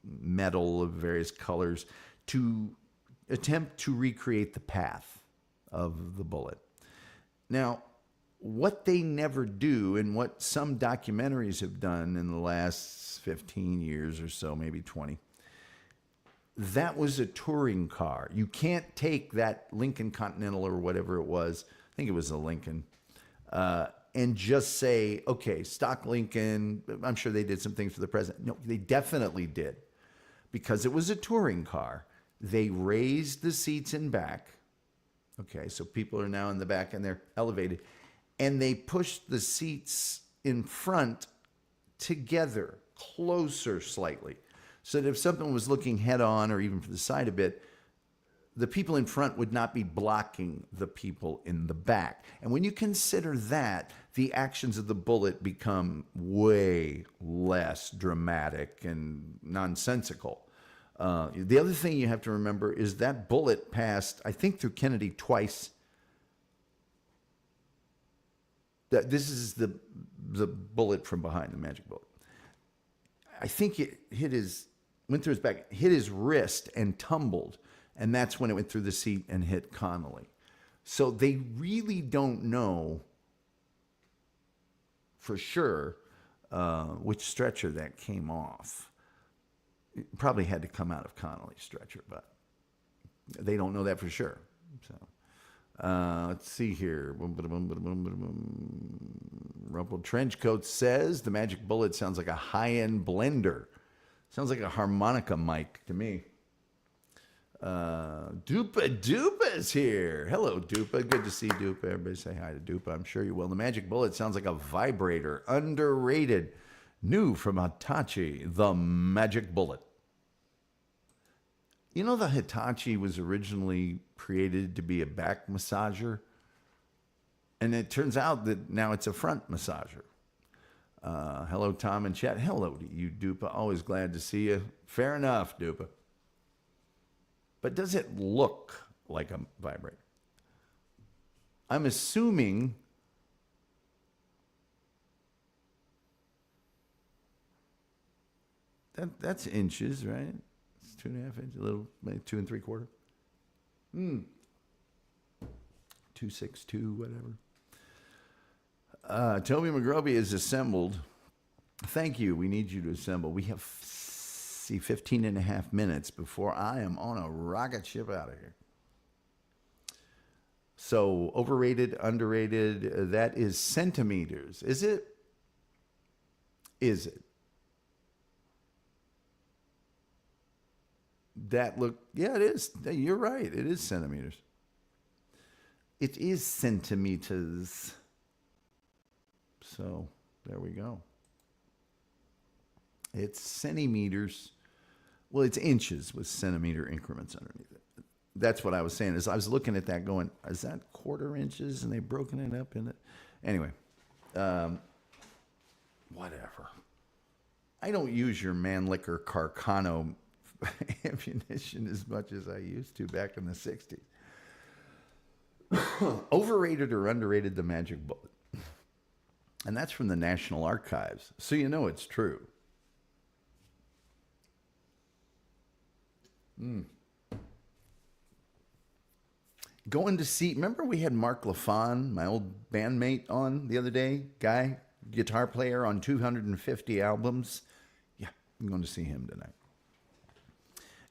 metal of various colors to attempt to recreate the path of the bullet. Now, what they never do, and what some documentaries have done in the last 15 years or so, maybe 20, that was a touring car. You can't take that Lincoln Continental or whatever it was, I think it was a Lincoln, and just say, okay, stock Lincoln. I'm sure they did some things for the president. No, they definitely did. Because it was a touring car, they raised the seats in back. Okay, so people are now in the back and they're elevated. And they pushed the seats in front together, closer slightly. So that if something was looking head on or even to the side a bit, the people in front would not be blocking the people in the back. And when you consider that, the actions of the bullet become way less dramatic and nonsensical. The other thing you have to remember is that bullet passed, I think, through Kennedy twice. This is the bullet from behind, the magic bullet. I think it went through his back, hit his wrist and tumbled. And that's when it went through the seat and hit Connolly. So they really don't know for sure which stretcher that came off. It probably had to come out of Connolly's stretcher, but they don't know that for sure. So let's see here. Rumpled Trenchcoat says the magic bullet sounds like a high-end blender. Sounds like a harmonica mic to me. Dupa Dupa's here. Hello, Dupa. Good to see Dupa. Everybody say hi to Dupa. I'm sure you will. The Magic Bullet sounds like a vibrator. Underrated. New from Hitachi, the Magic Bullet. You know, the Hitachi was originally created to be a back massager. And it turns out that now it's a front massager. Hello, Tom and chat. Hello to you, Dupa. Always glad to see you. Fair enough, Dupa. But does it look like a vibrator? I'm assuming that's inches, right? It's 2.5 inches, a little, maybe 2 3/4. 262, whatever. Toby McGrovey is assembled. Thank you. We need you to assemble. We have 15.5 minutes before I am on a rocket ship out of here. So overrated, underrated, that is centimeters. Is it? Is it? That look, yeah, it is. You're right. It is centimeters. It is centimeters. So there we go. It's centimeters. Well, it's inches with centimeter increments underneath it. That's what I was saying. Is I was looking at that going, is that quarter inches? And they've broken it up in it. Anyway, whatever. I don't use your Mannlicher Carcano ammunition as much as I used to back in the 60s. Overrated or underrated, the Magic Bullet. And that's from the National Archives. So you know it's true. Going to see, remember we had Mark LaFon, my old bandmate, on the other day? Guy, guitar player on 250 albums. Yeah, I'm going to see him tonight.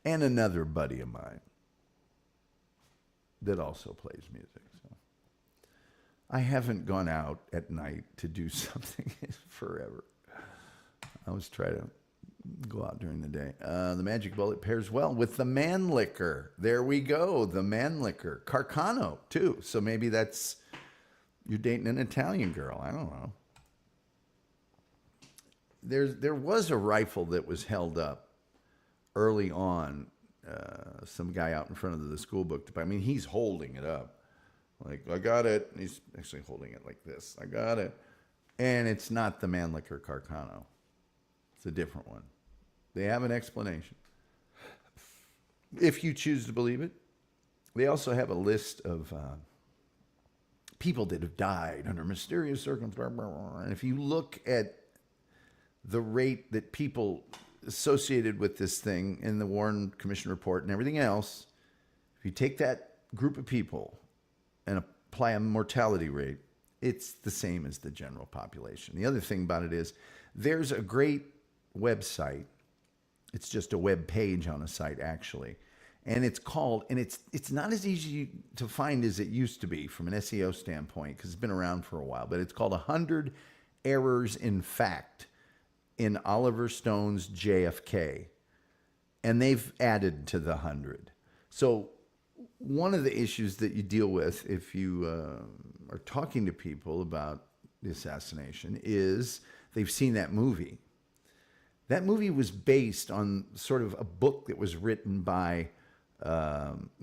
And another buddy of mine that also plays music. So I haven't gone out at night to do something forever. I always try to go out during the day. The Magic Bullet pairs well with the Mannlicher. There we go, the Mannlicher. Carcano, too. So maybe that's, you're dating an Italian girl. I don't know. There was a rifle that was held up early on. Some guy out in front of the school book. I mean, he's holding it up. Like, I got it. He's actually holding it like this. I got it. And it's not the Mannlicher Carcano. It's a different one. They have an explanation, if you choose to believe it. They also have a list of people that have died under mysterious circumstances. And if you look at the rate that people associated with this thing in the Warren Commission report and everything else, if you take that group of people and apply a mortality rate, it's the same as the general population. The other thing about it is there's a great website. It's just a web page on a site, actually. And it's called, and it's not as easy to find as it used to be from an SEO standpoint, because it's been around for a while, but it's called 100 Errors in Fact in Oliver Stone's JFK. And they've added to the 100. So one of the issues that you deal with if you are talking to people about the assassination is they've seen that movie. That movie was based on sort of a book that was written by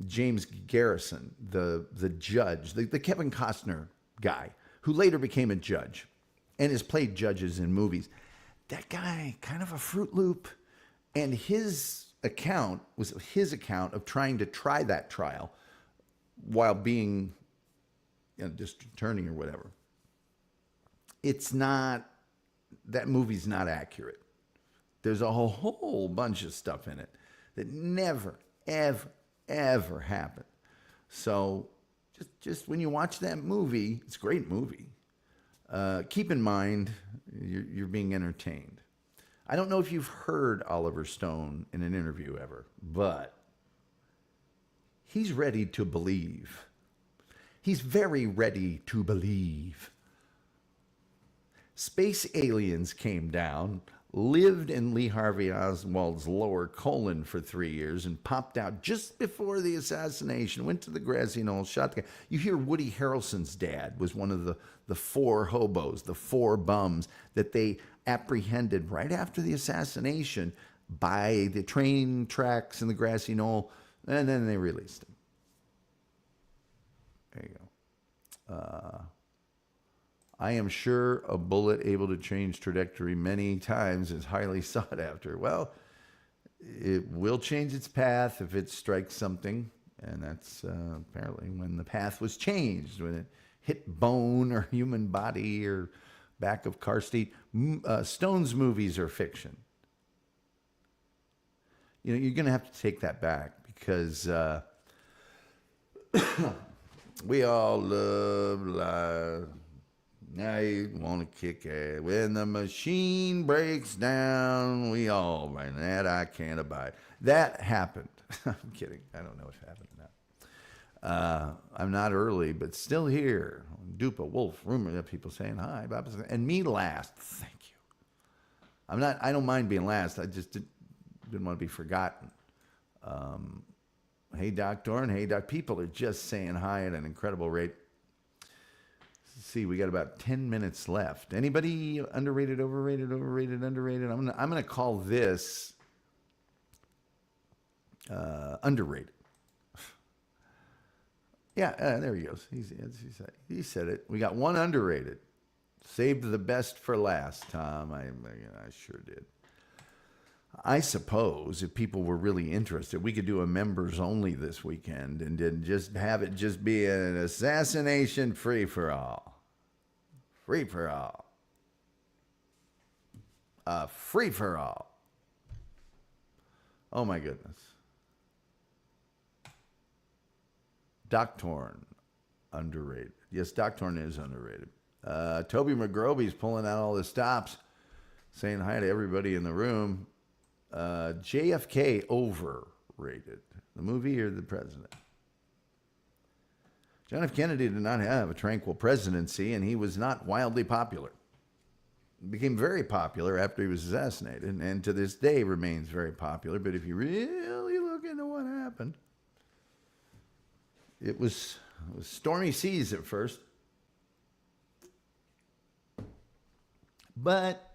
James Garrison, the judge, the Kevin Costner guy, who later became a judge and has played judges in movies. That guy, kind of a Fruit Loop, and his account was his account of trying to try that trial while being district attorney or whatever. It's not, that movie's not accurate. There's a whole bunch of stuff in it that never, ever, ever happened. So just when you watch that movie, it's a great movie. Keep in mind, you're being entertained. I don't know if you've heard Oliver Stone in an interview ever, but he's ready to believe. He's very ready to believe. Space aliens came down, lived in Lee Harvey Oswald's lower colon for 3 years and popped out just before the assassination, went to the grassy knoll, shot the guy. You hear Woody Harrelson's dad was one of the 4 hobos, the 4 bums that they apprehended right after the assassination by the train tracks in the grassy knoll, and then they released him. There you go. I am sure a bullet able to change trajectory many times is highly sought after. Well, it will change its path if it strikes something, and that's apparently when the path was changed, when it hit bone or human body or back of car seat. Stone's movies are fiction. You know, you're going to have to take that back because we all love life. Now you want to kick ass. When the machine breaks down, we all, and that I can't abide. That happened. I'm kidding. I don't know if it happened or not. I'm not early, but still here. Dupa, Wolf, rumor that people saying hi, and me last. Thank you. I don't mind being last. I just didn't want to be forgotten. Hey, Doctor, and hey, Doc. People are just saying hi at an incredible rate. Let's see, we got about 10 minutes left. Anybody underrated, overrated, underrated? I'm gonna call this underrated. Yeah, there he goes. He said it. We got one underrated. Saved the best for last, Tom. I sure did. I suppose if people were really interested, we could do a members only this weekend and then just have it just be an assassination free for all. Free for all. Free for all. Oh my goodness. Doctorn, underrated. Yes, Doctorn is underrated. Toby McGroby's pulling out all the stops, saying hi to everybody in the room. JFK, overrated. The movie or the president? John F. Kennedy did not have a tranquil presidency, and he was not wildly popular. He became very popular after he was assassinated, and to this day remains very popular. But if you really look into what happened, it was stormy seas at first. But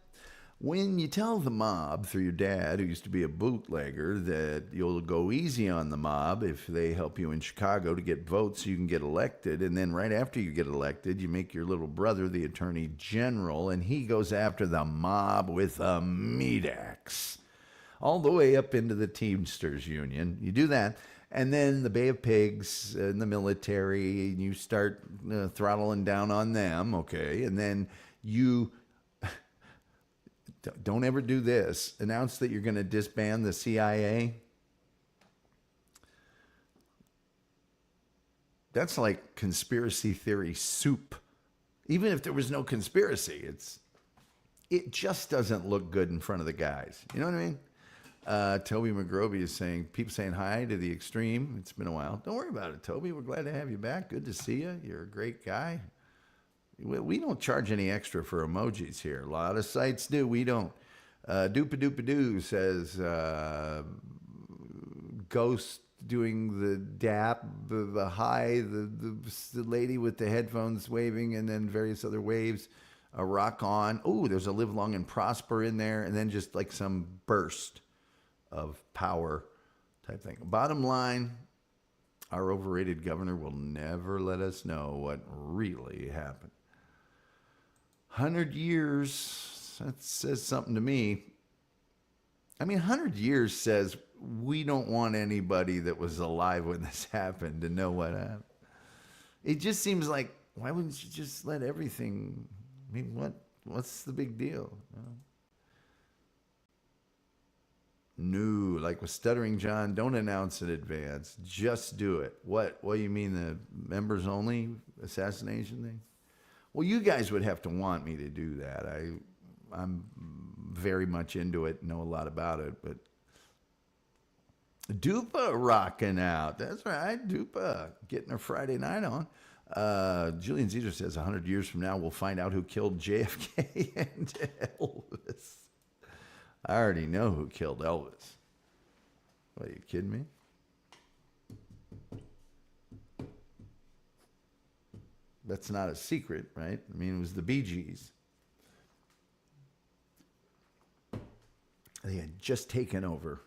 when you tell the mob through your dad, who used to be a bootlegger, that you'll go easy on the mob if they help you in Chicago to get votes so you can get elected, and then right after you get elected, you make your little brother the attorney general, and he goes after the mob with a meat axe, all the way up into the Teamsters Union. You do that, and then the Bay of Pigs and the military, and you start throttling down on them, okay, and then you... Don't ever do this. Announce that you're going to disband the CIA. That's like conspiracy theory soup. Even if there was no conspiracy, it just doesn't look good in front of the guys. You know what I mean? Toby McGroby is saying, people saying hi to the extreme. It's been a while. Don't worry about it, Toby. We're glad to have you back. Good to see you. You're a great guy. We don't charge any extra for emojis here. A lot of sites do. We don't. Doopa says, Ghost doing the dap, the hi, the lady with the headphones waving, and then various other waves. Rock on. Oh, there's a live long and prosper in there, and then just like some burst of power type thing. Bottom line, our overrated governor will never let us know what really happened. 100 years, that says something to me. I mean, 100 years says we don't want anybody that was alive when this happened to know what happened. It just seems like, why wouldn't you just let everything, I mean, what's the big deal? No, like with Stuttering John, don't announce in advance. Just do it. What do you mean, the members only assassination thing? Well, you guys would have to want me to do that. I'm very much into it, know a lot about it, but Dupa rocking out. That's right, Dupa getting her Friday night on. Julian Zeter says 100 years from now, we'll find out who killed JFK and Elvis. I already know who killed Elvis. What, are you kidding me? That's not a secret, right? I mean, it was the Bee Gees. They had just taken over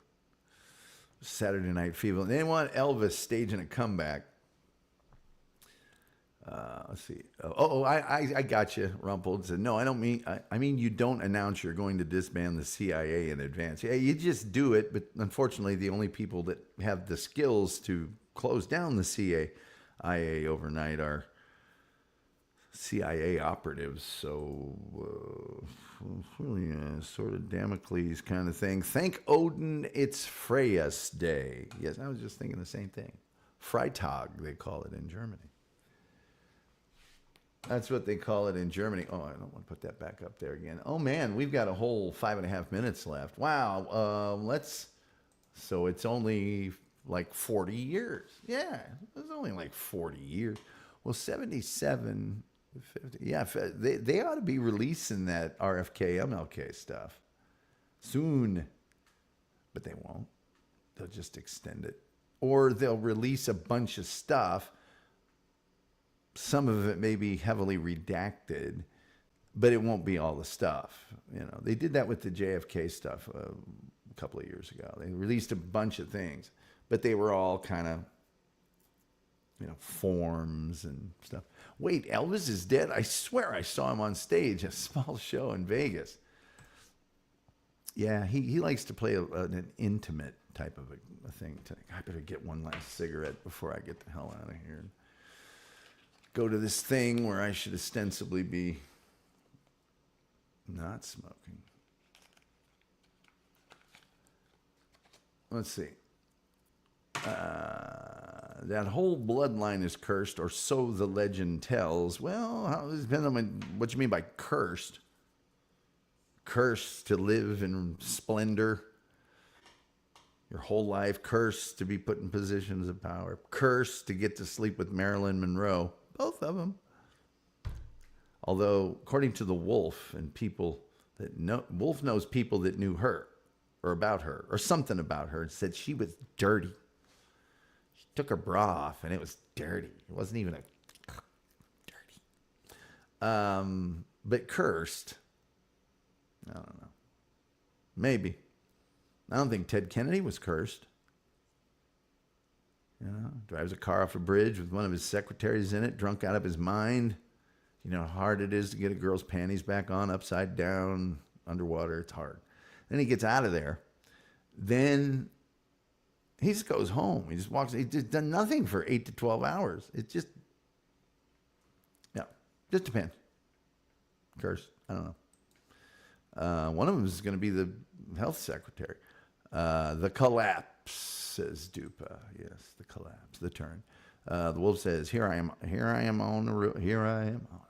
Saturday Night Fever. They didn't want Elvis staging a comeback. Let's see. I got you, Rumpled. Said, no, I don't mean, I mean, you don't announce you're going to disband the CIA in advance. Yeah, you just do it. But unfortunately, the only people that have the skills to close down the CIA overnight are CIA operatives. So, really sort of Damocles kind of thing. Thank Odin, it's Freya's Day. Yes, I was just thinking the same thing. Freitag, they call it in Germany. That's what they call it in Germany. Oh, I don't want to put that back up there again. Oh, man, we've got a whole 5.5 minutes left. Wow. So it's only like 40 years. Yeah, it's only like 40 years. Well, 77, 50. Yeah, they ought to be releasing that RFK, MLK stuff soon. But they won't. They'll just extend it. Or they'll release a bunch of stuff. Some of it may be heavily redacted, but it won't be all the stuff. You know, they did that with the JFK stuff a couple of years ago. They released a bunch of things, but they were all kind of, forms and stuff. Wait, Elvis is dead? I swear I saw him on stage at a small show in Vegas. Yeah, he likes to play an intimate type of a thing. I better get one last cigarette before I get the hell out of here. Go to this thing where I should ostensibly be not smoking. Let's see. That whole bloodline is cursed, or so the legend tells. Well, it depends on what you mean by cursed. Cursed to live in splendor. Your whole life. Cursed to be put in positions of power. Cursed to get to sleep with Marilyn Monroe. Both of them. Although, according to the Wolf and people that know, Wolf knows people that knew her or about her or something about her and said she was dirty. She took her bra off and it was dirty. It wasn't even dirty. But cursed. I don't know. Maybe. I don't think Ted Kennedy was cursed. Drives a car off a bridge with one of his secretaries in it, drunk out of his mind. You know how hard it is to get a girl's panties back on, upside down, underwater. It's hard. Then he gets out of there. Then he just goes home. He just walks. He's just done nothing for 8 to 12 hours. It just depends. Cursed. I don't know. One of them is going to be the health secretary. The collapse. Says Dupa. Yes, the collapse, the turn. The Wolf says, here I am on the road. Here I am on the road.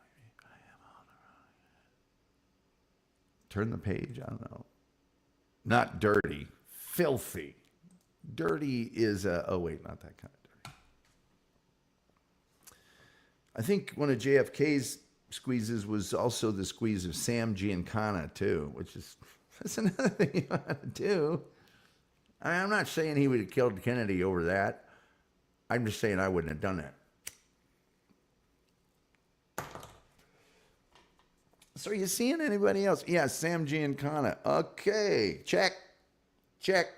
Turn the page. I don't know. Not dirty. Filthy. Dirty is oh wait, not that kind of dirty. I think one of JFK's squeezes was also the squeeze of Sam Giancana too, which is, that's another thing you want to do. I mean, I'm not saying he would have killed Kennedy over that. I'm just saying I wouldn't have done that. So are you seeing anybody else? Yeah, Sam Giancana. Okay, check. Check,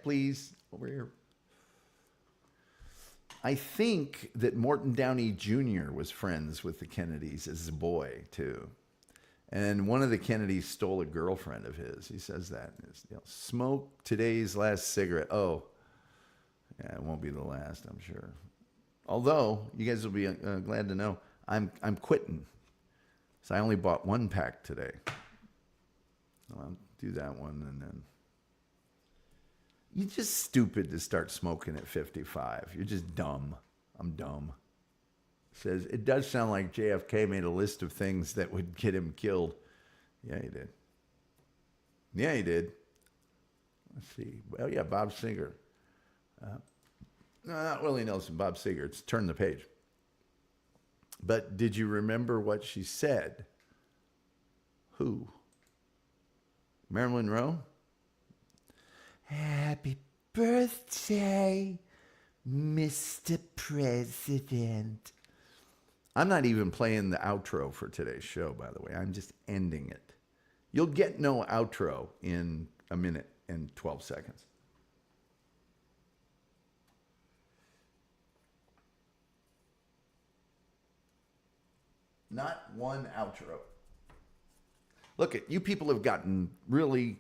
please. Over here. I think that Morton Downey Jr. was friends with the Kennedys as a boy, too. And one of the Kennedys stole a girlfriend of his. He says that. Smoke today's last cigarette. Oh, yeah, it won't be the last, I'm sure. Although, you guys will be glad to know, I'm quitting. So I only bought one pack today. I'll do that one and then. You're just stupid to start smoking at 55. You're just dumb. I'm dumb. Says, it does sound like JFK made a list of things that would get him killed. Yeah, he did. Yeah, he did. Let's see. Well, yeah, Bob Seger. No, not Willie Nelson, Bob Seger. It's turn the page. But did you remember what she said? Who? Marilyn Monroe. Happy birthday, Mr. President. I'm not even playing the outro for today's show, by the way. I'm just ending it. You'll get no outro in a minute and 12 seconds. Not one outro. Look, you people have gotten really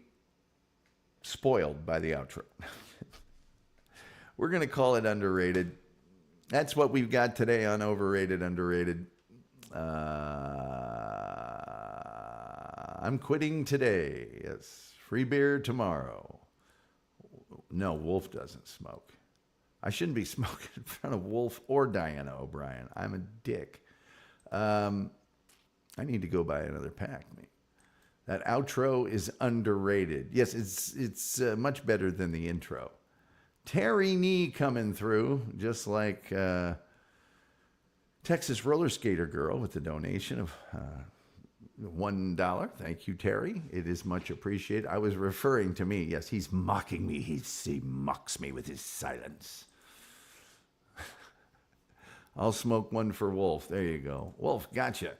spoiled by the outro. We're going to call it underrated. That's what we've got today on Overrated, Underrated. I'm quitting today. Yes. Free beer tomorrow. No, Wolf doesn't smoke. I shouldn't be smoking in front of Wolf or Diana O'Brien. I'm a dick. I need to go buy another pack. That outro is underrated. Yes, it's much better than the intro. Terry Nee coming through, just like Texas roller skater girl with a donation of $1. Thank you, Terry. It is much appreciated. I was referring to me. Yes, he's mocking me. He mocks me with his silence. I'll smoke one for Wolf. There you go. Wolf, gotcha.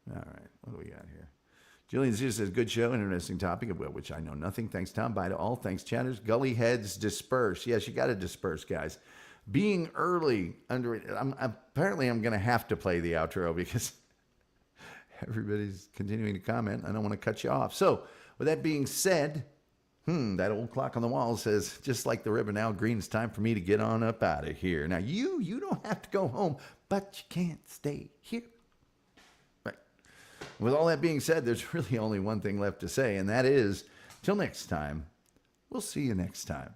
All right, what do we got here? Julian Zeus says, good show, interesting topic, about which I know nothing. Thanks, Tom. Bye to all. Thanks, chatters. Gully heads disperse. Yes, you got to disperse, guys. Being early, underrated. Apparently, I'm going to have to play the outro because everybody's continuing to comment. I don't want to cut you off. So, with that being said, that old clock on the wall says, just like the ribbon, Al Green, it's time for me to get on up out of here. Now, you don't have to go home, but you can't stay here. With all that being said, there's really only one thing left to say, and that is, till next time, we'll see you next time.